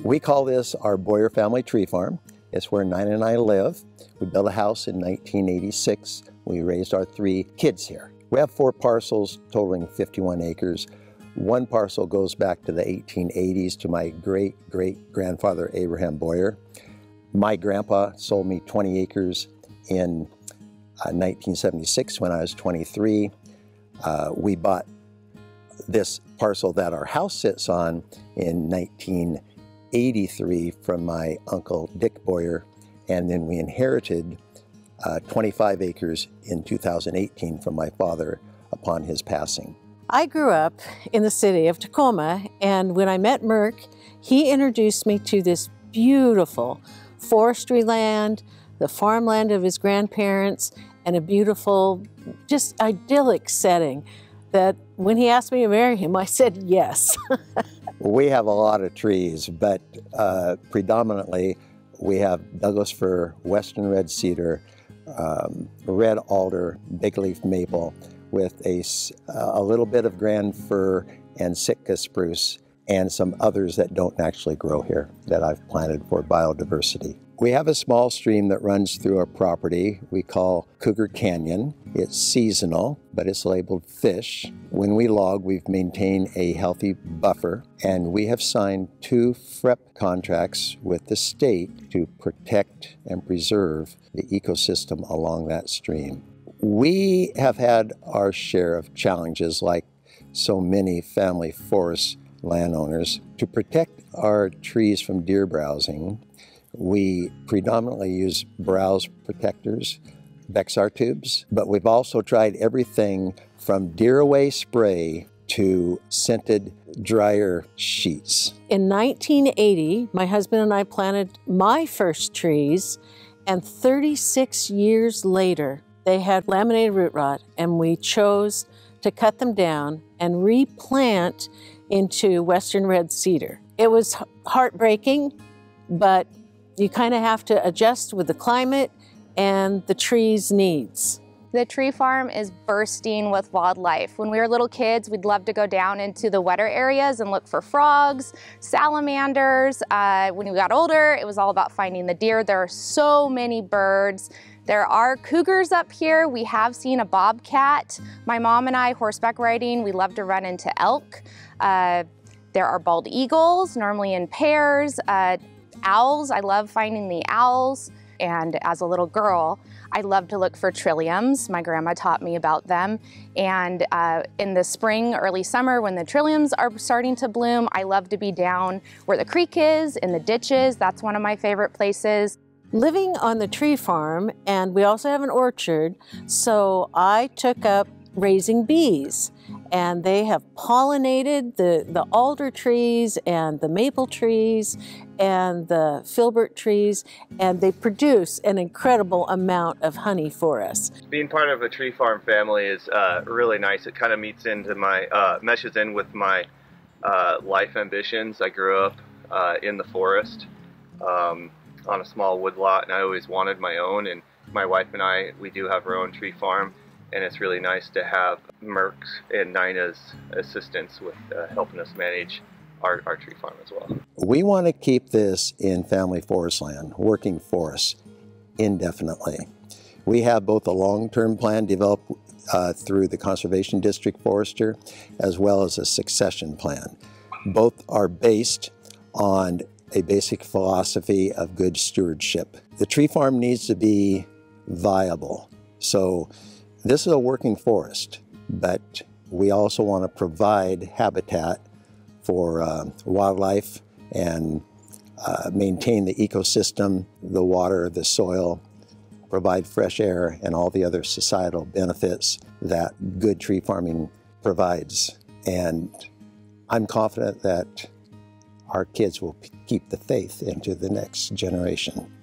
We call this our Boyer Family Tree Farm. It's where Nina and I live. We built a house in 1986. We raised our 3 kids here. We have 4 parcels totaling 51 acres. One parcel goes back to the 1880s to my great-great-grandfather, Abraham Boyer. My grandpa sold me 20 acres in 1976 when I was 23. We bought this parcel that our house sits on in 1983 from my uncle Dick Boyer, and then we inherited 25 acres in 2018 from my father upon his passing. I grew up in the city of Tacoma, and when I met Merck, he introduced me to this beautiful forestry land, the farmland of his grandparents, and a beautiful, just idyllic setting that when he asked me to marry him, I said yes. We have a lot of trees, but predominantly we have Douglas fir, western red cedar, red alder, big leaf maple, with a little bit of grand fir and Sitka spruce, and some others that don't actually grow here that I've planted for biodiversity. We have a small stream that runs through our property we call Cougar Canyon. It's seasonal, but it's labeled fish. When we log, we've maintained a healthy buffer, and we have signed 2 FREP contracts with the state to protect and preserve the ecosystem along that stream. We have had our share of challenges, like so many family forest landowners. To protect our trees from deer browsing, we predominantly use browse protectors, Bexar tubes, but we've also tried everything from deer away spray to scented dryer sheets. In 1980, my husband and I planted my first trees, and 36 years later, they had laminated root rot, and we chose to cut them down and replant into western red cedar. It was heartbreaking, but you kind of have to adjust with the climate and the tree's needs. The tree farm is bursting with wildlife. When we were little kids, we'd love to go down into the wetter areas and look for frogs, salamanders. When we got older, it was all about finding the deer. There are so many birds. There are cougars up here. We have seen a bobcat. My mom and I, horseback riding, we love to run into elk. There are bald eagles, normally in pairs. Owls, I love finding the owls. And as a little girl, I love to look for trilliums. My grandma taught me about them. And in the spring, early summer, when the trilliums are starting to bloom, I love to be down where the creek is, in the ditches. That's one of my favorite places. Living on the tree farm, and we also have an orchard, so I took up raising bees, and they have pollinated the alder trees and the maple trees and the filbert trees, and they produce an incredible amount of honey for us. Being part of a tree farm family is really nice. It kind of meets into my, meshes in with my life ambitions. I grew up in the forest on a small woodlot, and I always wanted my own, and my wife and I, we do have our own tree farm, and it's really nice to have Merck's and Nina's assistance with helping us manage our tree farm as well. We want to keep this in family forest land, working for us indefinitely. We have both a long-term plan developed through the Conservation District Forester, as well as a succession plan. Both are based on a basic philosophy of good stewardship. The tree farm needs to be viable. So this is a working forest, but we also want to provide habitat for wildlife and maintain the ecosystem, the water, the soil, provide fresh air, and all the other societal benefits that good tree farming provides. And I'm confident that our kids will keep the faith into the next generation.